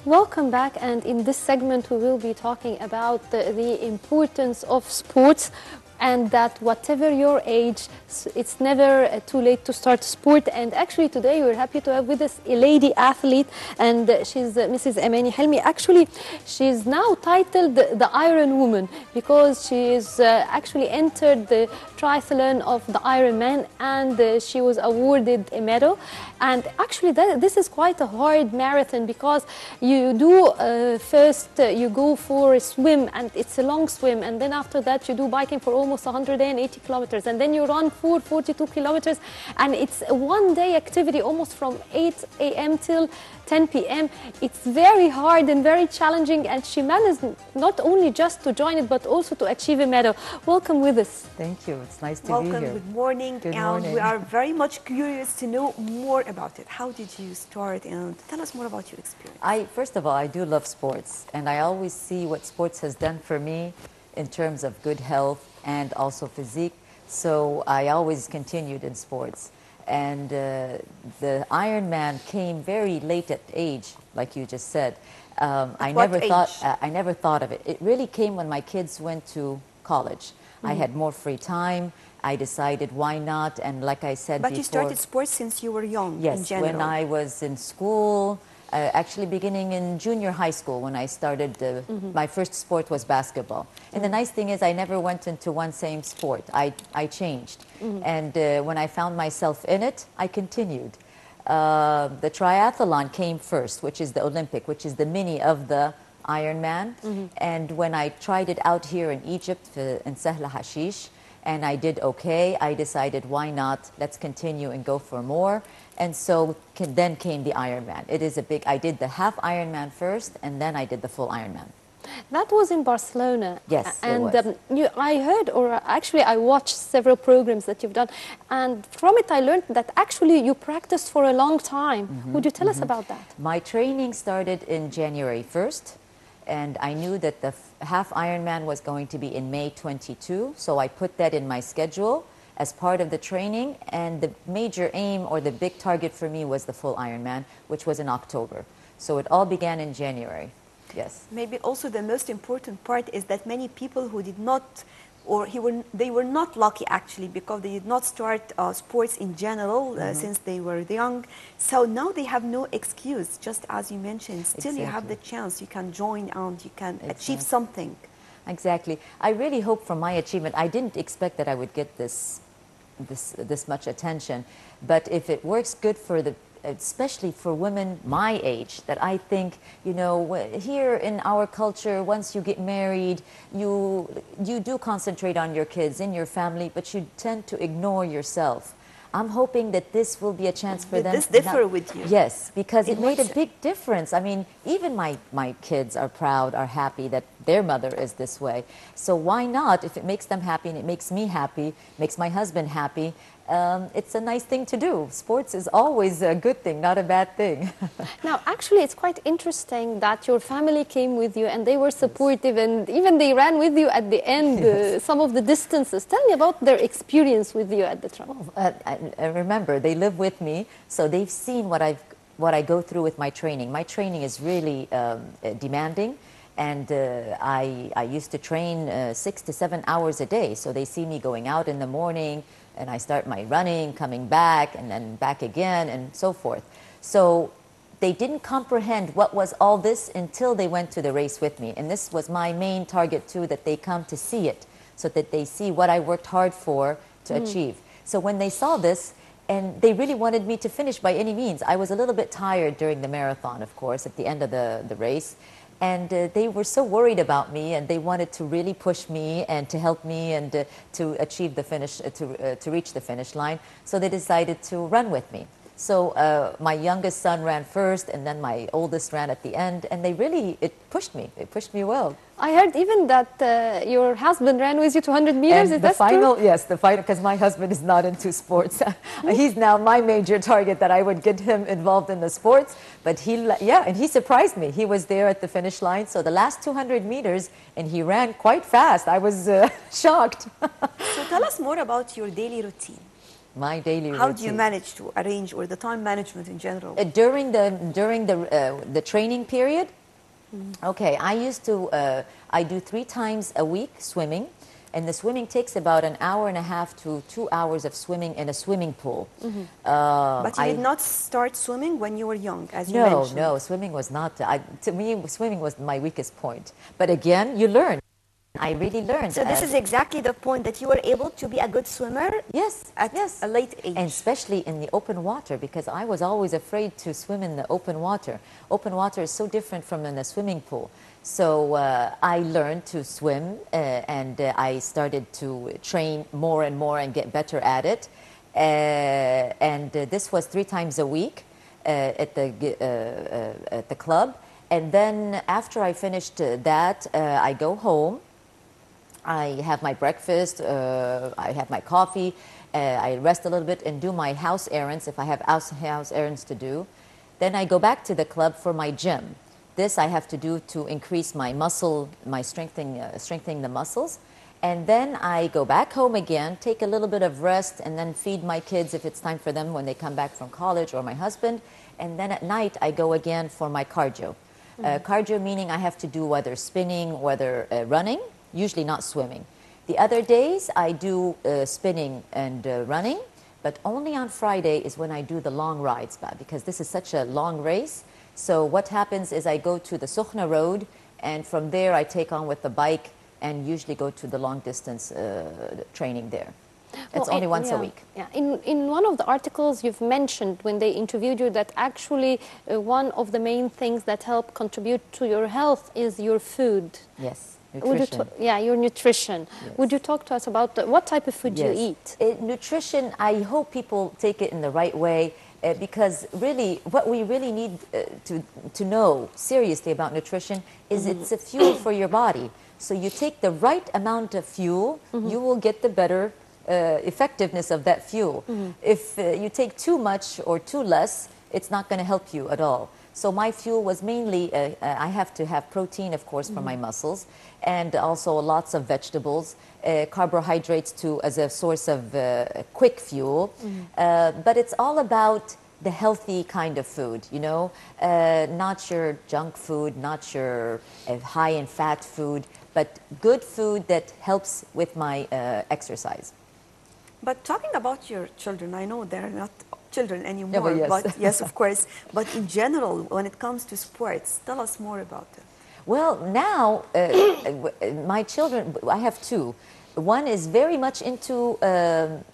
Welcome back, and in this segment we will be talking about the importance of sports, and that whatever your age, it's never too late to start sport. And actually today we're happy to have with us a lady athlete, and she's Mrs. Amany Helmi. Actually, she's now titled the Iron Woman because she is actually entered the triathlon of the Ironman, and she was awarded a medal. And actually this is quite a hard marathon because you do first you go for a swim, and it's a long swim, and then after that you do biking for almost 180 kilometers, and then you run for 42 kilometers, and it's a one-day activity almost from 8 a.m. till 10 p.m. It's very hard and very challenging, and she managed not only just to join it but also to achieve a medal. Welcome with us. Thank you. It's nice to be Welcome. here. Good morning. Good and morning. We are very much curious to know more about it. How did you start, and tell us more about your experience. First of all, I do love sports, and I always see what sports has done for me in terms of good health and also physique. So I always continued in sports. And the Ironman came very late at age, like you just said. I never thought of it. It really came when my kids went to college. I had more free time. I decided why not, and like I said before. But you started sports since you were young, yes, in general. when I was in school, actually beginning in junior high school when I started, my first sport was basketball. And the nice thing is I never went into one same sport. I changed. And when I found myself in it, I continued. The triathlon came first, which is the Olympic, which is the mini of the Ironman. And when I tried it out here in Egypt, in Sahla Hashish, and I did okay, I decided why not, let's continue and go for more. And so then came the Ironman. It is a big, I did the half Ironman first, and then I did the full Ironman. That was in Barcelona. Yes, and it was. I heard, or actually I watched several programs that you've done, and from it I learned that actually you practiced for a long time. Would you tell us about that? My training started in January 1st, and I knew that the half Ironman was going to be in May 22, so I put that in my schedule as part of the training, and the major aim or the big target for me was the full Ironman, which was in October. So it all began in January. Yes. Maybe also the most important part is that many people who did not, or they were not lucky actually, because they did not start sports in general since they were young. So now they have no excuse, just as you mentioned. Still you have the chance, you can join and you can achieve something. Exactly. I really hope for my achievement. I didn't expect that I would get this much attention, but if it works good for especially for women my age, that I think, you know, here in our culture, once you get married, you do concentrate on your kids, in your family, but you tend to ignore yourself. I'm hoping that this will be a chance for them. This differ with you? Yes, because it made a big difference. I mean, even my kids are proud, are happy that their mother is this way. So why not? If it makes them happy and it makes me happy, makes my husband happy, it's a nice thing to do. Sports is always a good thing, not a bad thing. Now, actually, it's quite interesting that your family came with you and they were supportive, and even they ran with you at the end, some of the distances. Tell me about their experience with you at the track. I remember, they live with me, so they've seen what I go through with my training. My training is really demanding. And I used to train 6 to 7 hours a day. So they see me going out in the morning, and I start my running, coming back, and then back again, and so forth. So they didn't comprehend what was all this until they went to the race with me. And this was my main target too, that they come to see it, so that they see what I worked hard for to achieve. So when they saw this, and they really wanted me to finish by any means. I was a little bit tired during the marathon, of course, at the end of the race. And they were so worried about me, and they wanted to really push me and to help me and to achieve the finish, to reach the finish line. So they decided to run with me. So my youngest son ran first, and then my oldest ran at the end, and it pushed me. It pushed me well. I heard even that your husband ran with you 200 meters. And is that true? Yes, the final, because my husband is not into sports. He's now my major target, that I would get him involved in the sports. But and he surprised me. He was there at the finish line. So the last 200 meters, and he ran quite fast. I was shocked. So tell us more about your daily routine. My daily routine. How do you manage to arrange, or the time management in general? During the training period, okay, I do 3 times a week swimming, and the swimming takes about an hour and a half to 2 hours of swimming in a swimming pool. But you did not start swimming when you were young, as you mentioned. No, swimming was not, to me, swimming was my weakest point. But again, you learn. I really learned. So this is exactly the point, that you were able to be a good swimmer. Yes, at a late age. And especially in the open water, because I was always afraid to swim in the open water. Open water is so different from in a swimming pool. So I learned to swim, and I started to train more and more and get better at it. And this was 3 times a week at the club. And then after I finished that, I go home. I have my breakfast, I have my coffee, I rest a little bit and do my house errands if I have house errands to do. Then I go back to the club for my gym. This I have to do to increase my muscle, my strengthening the muscles. And then I go back home again, take a little bit of rest, and then feed my kids if it's time for them when they come back from college, or my husband. And then at night I go again for my cardio. Cardio meaning I have to do whether spinning, whether running. Usually not swimming. The other days I do spinning and running, but only on Friday is when I do the long rides, because this is such a long race. So what happens is I go to the Sukhna Road, and from there I take on with the bike and usually go to the long distance training there. It's only once a week. Yeah. In one of the articles you've mentioned when they interviewed you that actually one of the main things that help contribute to your health is your food. Yes. Nutrition. Your nutrition. Yes. Would you talk to us about what type of food you eat? Nutrition, I hope people take it in the right way, because really what we really need to know seriously about nutrition is it's a fuel for your body. So you take the right amount of fuel, you will get the better effectiveness of that fuel. If you take too much or too less, it's not going to help you at all. So my fuel was mainly, I have to have protein, of course, for my muscles, and also lots of vegetables, carbohydrates too, as a source of quick fuel. But it's all about the healthy kind of food, you know, not your junk food, not your high in fat food, but good food that helps with my exercise. But talking about your children, I know they're not children anymore, yes. but yes, of course. But in general, when it comes to sports, tell us more about it. Well, now my children, I have 2. One is very much into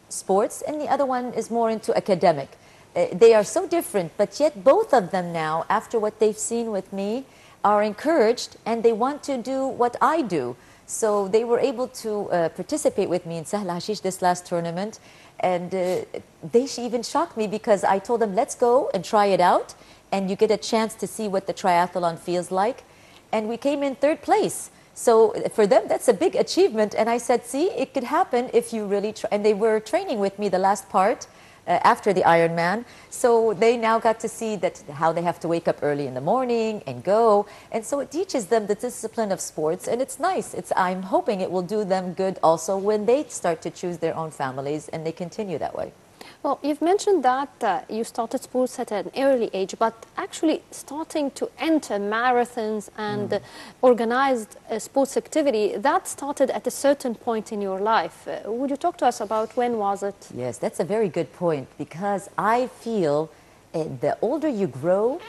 sports, and the other one is more into academic. They are so different, but yet both of them now, after what they've seen with me, are encouraged, and they want to do what I do. So they were able to participate with me in Sahl Hashish this last tournament, and they even shocked me because I told them, let's go and try it out, and you get a chance to see what the triathlon feels like. And we came in 3rd place. So for them, that's a big achievement. And I said, see, it could happen if you really try. And they were training with me the last part after the Ironman. So they now got to see that how they have to wake up early in the morning and go. And so it teaches them the discipline of sports. And it's nice. I'm hoping it will do them good also when they start to choose their own families and they continue that way. Well, you've mentioned that you started sports at an early age, but actually starting to enter marathons and organized sports activity, that started at a certain point in your life. Would you talk to us about when was it? Yes, that's a very good point, because I feel the older you grow,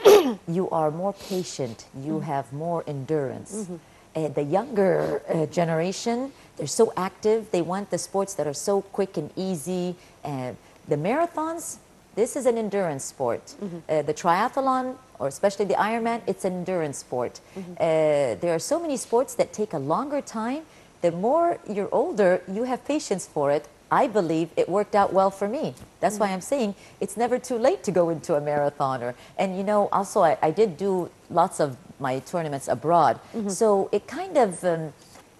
you are more patient, you have more endurance. The younger generation, they're so active, they want the sports that are so quick and easy. The marathons, this is an endurance sport. The triathlon, or especially the Ironman, it's an endurance sport. There are so many sports that take a longer time. The more you're older, you have patience for it. I believe it worked out well for me. That's why I'm saying it's never too late to go into a marathon. And you know, also I did do lots of my tournaments abroad. So it kind of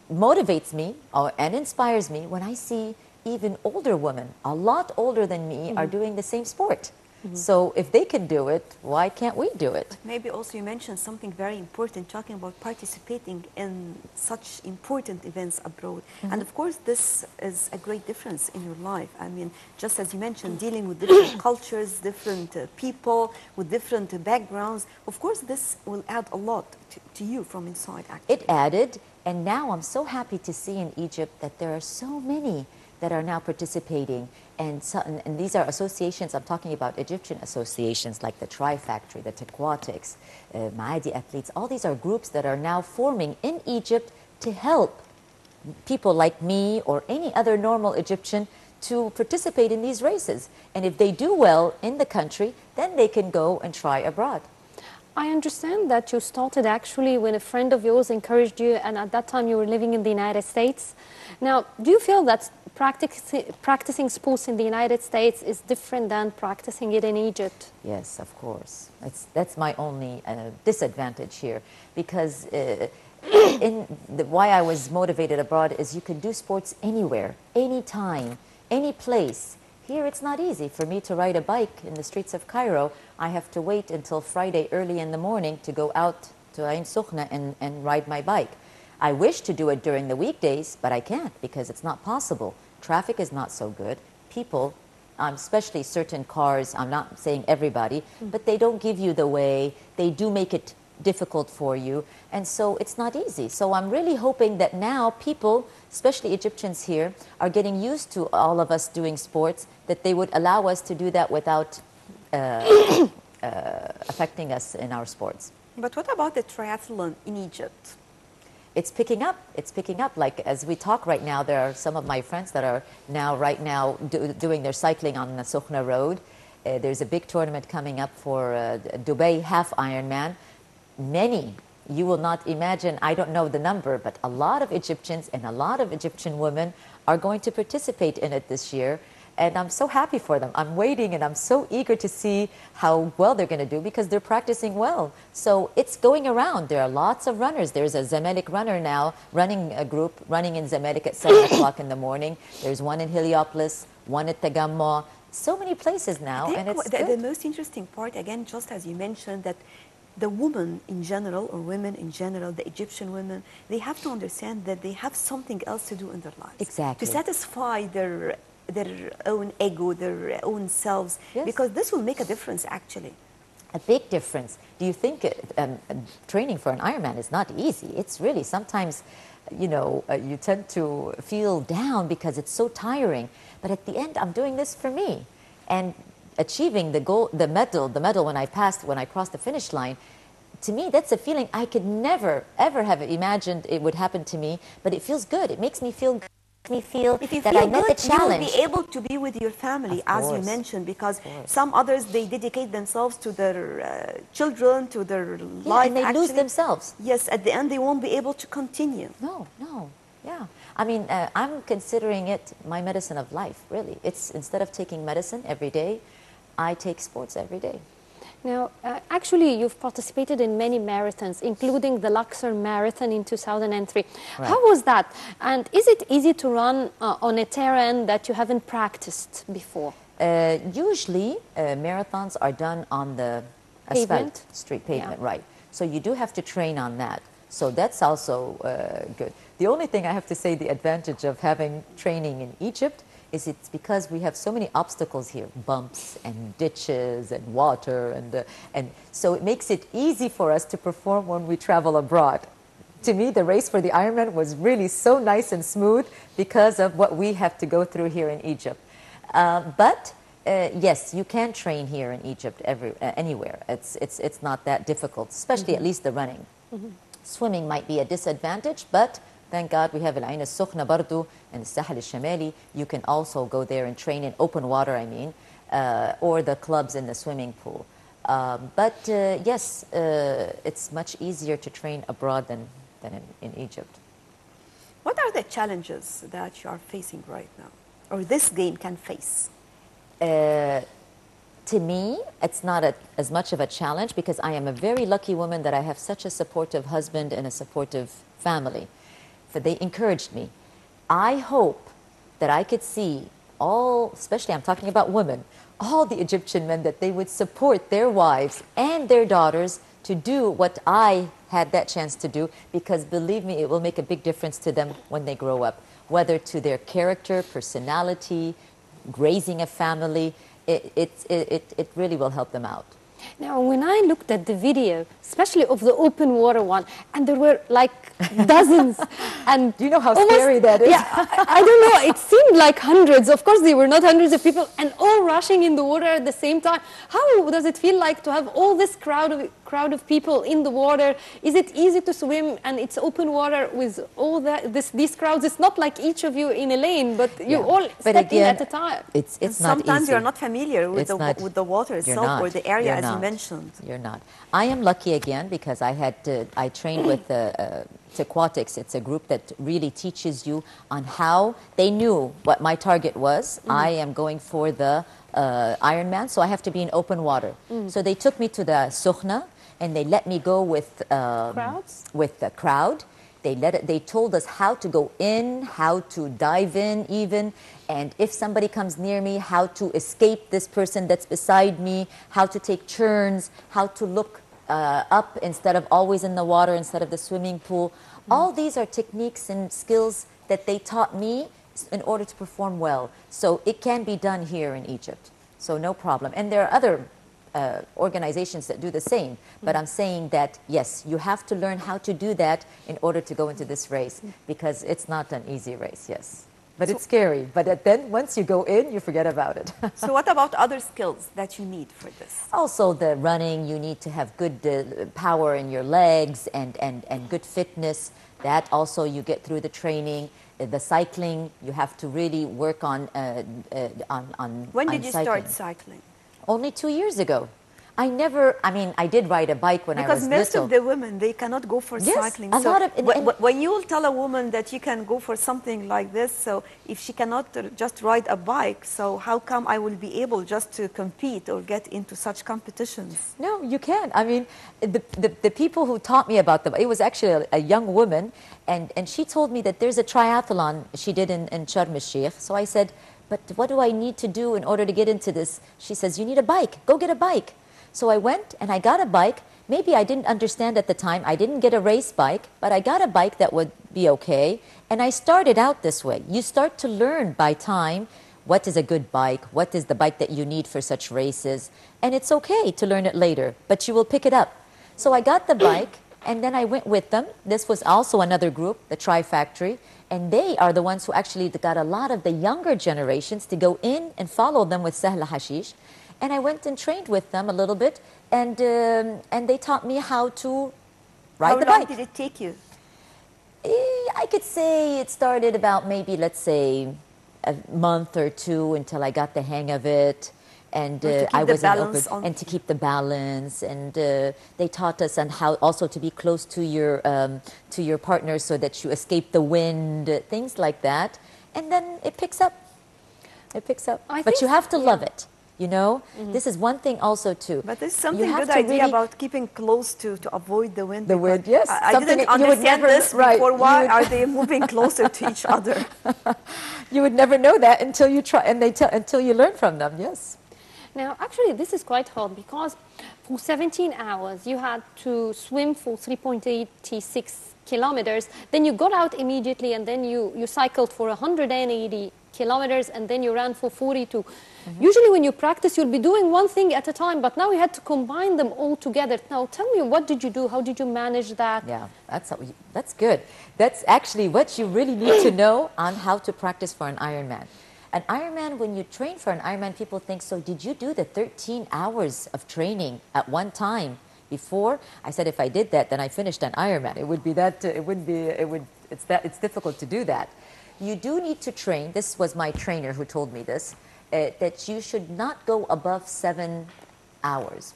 motivates me and inspires me when I see even older women, a lot older than me, are doing the same sport. So if they can do it, why can't we do it? Maybe also you mentioned something very important, talking about participating in such important events abroad. And of course, this is a great difference in your life. I mean, just as you mentioned, dealing with different cultures, different people with different backgrounds. Of course, this will add a lot to you from inside, actually. It added, and now I'm so happy to see in Egypt that there are so many that are now participating. And these are associations, I'm talking about Egyptian associations like the Tri Factory, the Tequatics, Maadi Athletes. All these are groups that are now forming in Egypt to help people like me or any other normal Egyptian to participate in these races. And if they do well in the country, then they can go and try abroad. I understand that you started actually when a friend of yours encouraged you, and at that time you were living in the United States. Now, do you feel that practicing sports in the United States is different than practicing it in Egypt? Yes, of course. That's my only disadvantage here, because why I was motivated abroad is you can do sports anywhere, anytime, any place. Here it's not easy for me to ride a bike in the streets of Cairo. I have to wait until Friday early in the morning to go out to Ain Sokhna and ride my bike. I wish to do it during the weekdays, but I can't because it's not possible. Traffic is not so good. People, especially certain cars, I'm not saying everybody, but they don't give you the way. They do make it difficult for you, and so it's not easy. So I'm really hoping that now people, especially Egyptians here, are getting used to all of us doing sports, that they would allow us to do that without affecting us in our sports. But what about the triathlon in Egypt? It's picking up. It's picking up. Like as we talk right now, there are some of my friends that are now doing their cycling on the Sokhna Road. There's a big tournament coming up for Dubai Half Ironman. Many, you will not imagine, I don't know the number, but a lot of Egyptians and a lot of Egyptian women are going to participate in it this year. And I'm so happy for them. I'm waiting and I'm so eager to see how well they're going to do because they're practicing well. So it's going around. There are lots of runners. There's a Zamalek runner now, running a group, running in Zamalek at 7 o'clock in the morning. There's one in Heliopolis, one at Tagamma. So many places now, and it's good. The most interesting part, again, just as you mentioned, that the women in general, or women in general, the Egyptian women, they have to understand that they have something else to do in their lives. Exactly. To satisfy their own ego, their own selves, Yes. because this will make a difference, actually. A big difference. Do you think training for an Ironman is not easy? It's really sometimes, you know, you tend to feel down because it's so tiring. But at the end, I'm doing this for me. And achieving the goal, the medal when I crossed the finish line, to me, that's a feeling I could never, ever have imagined it would happen to me. But it feels good. It makes me feel good. If I met the challenge, you'll be able to be with your family, as you mentioned, because some others, they dedicate themselves to their children, to their life. And they lose themselves. Yes, at the end, they won't be able to continue. No, yeah. I mean, I'm considering it my medicine of life, really. It's instead of taking medicine every day, I take sports every day. Now, actually, you've participated in many marathons, including the Luxor Marathon in 2003. Right. How was that? And is it easy to run on a terrain that you haven't practiced before? Usually, marathons are done on the asphalt street pavement, right. So you do have to train on that. So that's also good. The only thing I have to say, the advantage of having training in Egypt is it's because we have so many obstacles here, bumps and ditches and water, and so it makes it easy for us to perform when we travel abroad. To me, the race for the Ironman was really so nice and smooth because of what we have to go through here in Egypt. But yes, you can train here in Egypt anywhere. It's not that difficult, especially at least the running. Swimming might be a disadvantage, but thank God we have Al Ain Al Sokhna Bardu and the Sahel Al Shamali. You can also go there and train in open water, or the clubs in the swimming pool. But yes, it's much easier to train abroad than in Egypt. What are the challenges that you are facing right now, or this game can face? To me, it's not as much of a challenge because I am a very lucky woman that I have such a supportive husband and a supportive family. They encouraged me. I hope that I could see all, especially I'm talking about women, all the Egyptian men, that they would support their wives and their daughters to do what I had that chance to do, because believe me, it will make a big difference to them when they grow up, whether to their character, personality, raising a family. It really will help them out. Now, when I looked at the video, especially of the open water one, and there were like dozens, and do you know how scary that is? Yeah, I don't know. It seemed like hundreds. Of course, they were not hundreds of people, and all rushing in the water at the same time. How does it feel like to have all this crowd of people in the water? Is it easy to swim, and it's open water with all these crowds? It's not like each of you in a lane, but you all step in at a time. It's not easy. Sometimes you're not familiar with the water itself or the area, as you mentioned. You're not. I am lucky again because I trained with Aquatics. It's a group that really teaches you on how. They knew what my target was. I am going for the Ironman, so I have to be in open water. So they took me to the Sukhna, and they let me go with with the crowd. They told us how to go in, how to dive in even, and if somebody comes near me, how to escape this person that's beside me, how to take turns, how to look up instead of always in the water, instead of the swimming pool. All these are techniques and skills that they taught me in order to perform well. So it can be done here in Egypt. So no problem. And there are other organizations that do the same. But I'm saying that, yes, you have to learn how to do that in order to go into this race, because it's not an easy race, yes. But it's scary. But then once you go in, you forget about it. So what about other skills that you need for this? Also the running, you need to have good power in your legs and good fitness. That also you get through the training. The cycling, you have to really work on When did you start cycling? Only 2 years ago. I did ride a bike when I was little. Because most of the women, they cannot go for cycling. A lot of, when you will tell a woman that you can go for something like this, so if she cannot just ride a bike, so how come I will be able just to compete or get into such competitions? No, you can't. I mean, the people who taught me about them, it was actually a young woman, and she told me that there's a triathlon she did in Sharm el-Sheikh. So I said, but what do I need to do in order to get into this? She says, you need a bike. Go get a bike. So I went and I got a bike. Maybe I didn't understand at the time. I didn't get a race bike, but I got a bike that would be okay. And I started out this way. You start to learn by time what is a good bike, what is the bike that you need for such races. And it's okay to learn it later, but you will pick it up. So I got the bike, and then I went with them. This was also another group, the Tri Factory. And they are the ones who actually got a lot of the younger generations to go in and follow them with Sahla Hashish. And I went and trained with them a little bit, and they taught me how to ride the bike. How long did it take you? I could say it started about maybe, let's say, a month or two until I got the hang of it. And I was and to keep the balance, and they taught us on how also to be close to your partner so that you escape the wind, things like that, and then it picks up. It picks up, but you have to love it. You know, this is one thing also too. But there's something good idea about keeping close to avoid the wind. The wind, yes. I didn't understand this before. Why are they moving closer to each other? You would never know that until you try, and until you learn from them. Yes. Now, actually, this is quite hard because for 17 hours, you had to swim for 3.86 kilometers. Then you got out immediately, and then you cycled for 180 kilometers, and then you ran for 42. Usually when you practice, you'll be doing one thing at a time, but now you had to combine them all together. Now, tell me, what did you do? How did you manage that? Yeah, that's good. That's actually what you really need to know on how to practice for an Ironman. An Ironman, when you train for an Ironman, people think, so did you do the 13 hours of training at one time before? I said, if I did that, then I finished an Ironman. It would be that, it's difficult to do that. You do need to train. This was my trainer who told me this, that you should not go above 7 hours.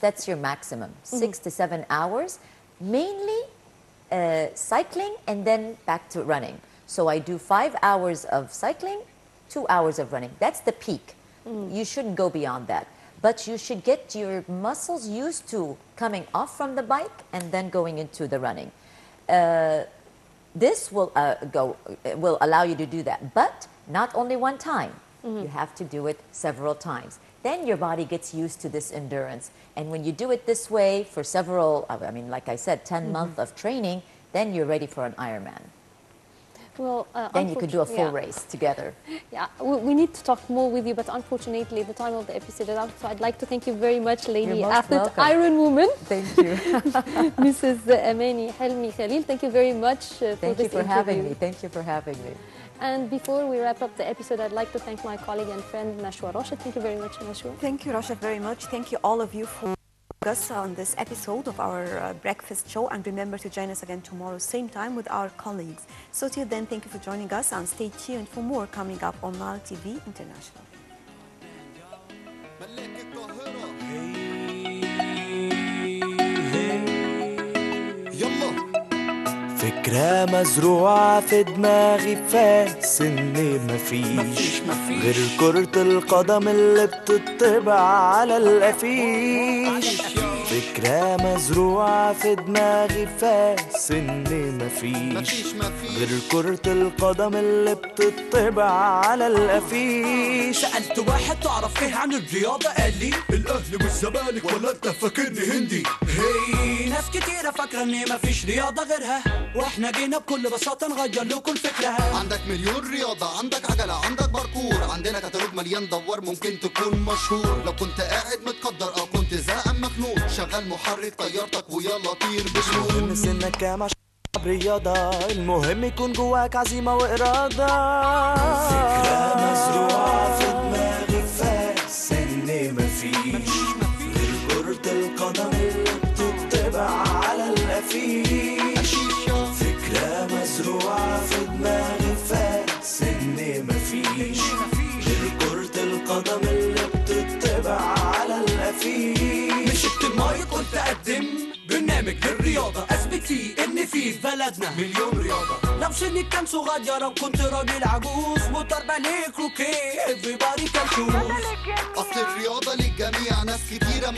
That's your maximum, 6 to 7 hours, mainly cycling and then back to running. So I do 5 hours of cycling, 2 hours of running. That's the peak. You shouldn't go beyond that. But you should get your muscles used to coming off from the bike and then going into the running. This will allow you to do that, but not only one time. You have to do it several times. Then your body gets used to this endurance. And when you do it this way for several, I mean, like I said, 10 months of training, then you're ready for an Ironman. Well, then you could do a full race together. Yeah, we need to talk more with you, but unfortunately the time of the episode is out. So I'd like to thank you very much, lady athlete, Iron Woman. Thank you. Mrs. Amany Helmi Khalil, thank you very much for this interview. Thank you for having me. Thank you for having me. And before we wrap up the episode, I'd like to thank my colleague and friend, Nashwa Rashid. Thank you very much, Nashwa. Thank you, Rashid, very much. Thank you, all of you, for us on this episode of our breakfast show, and remember to join us again tomorrow same time with our colleagues. So till then, thank you for joining us, and stay tuned for more coming up on Nile TV International. فكرة مزروعة في دماغي فاس إني مفيش غير كرة القدم اللي بتطبع على الأفيش. فكرة مزروعة في دماغي فاس إني مفيش غير كرة القدم اللي بتطبع على الأفيش. سألت واحد تعرف إيه عن الرياضة؟ قال لي الأهلي والزمالك، ولا أنت فاكرني هندي؟ هي ناس كتيرة فاكرة إن مفيش رياضة غيرها، واحنا جينا بكل بساطة نغير لكم فكرها. عندك مليون رياضة، عندك عجلة، عندك باركور، عندنا كتالوج مليان دوار ممكن تكون مشهور. لو كنت قاعد متقدر أو كنت زهقان مخنوق، شغل محرك طيارتك ويلا طير بجنون. المهم سنك كام عشان تلعب رياضة، المهم يكون جواك عزيمة وإرادة. فكرة مزروعة في دماغي فاس إني مفيش غير كرة القدم اللي بتطبع على الأفيش. فكرة مزروعة في دماغي فاس إني مفيش غير كرة القدم اللي بتطبع على الأفيش. مسكت المايك قلت أقدم برنامج للرياضة، أثبت فيه إن في بلدنا مليون رياضة. لو سنك كان صغير أو كنت راجل عجوز، وضرب عليك روكي everybody can choose. أصل الرياضة للجميع، ناس كتيرة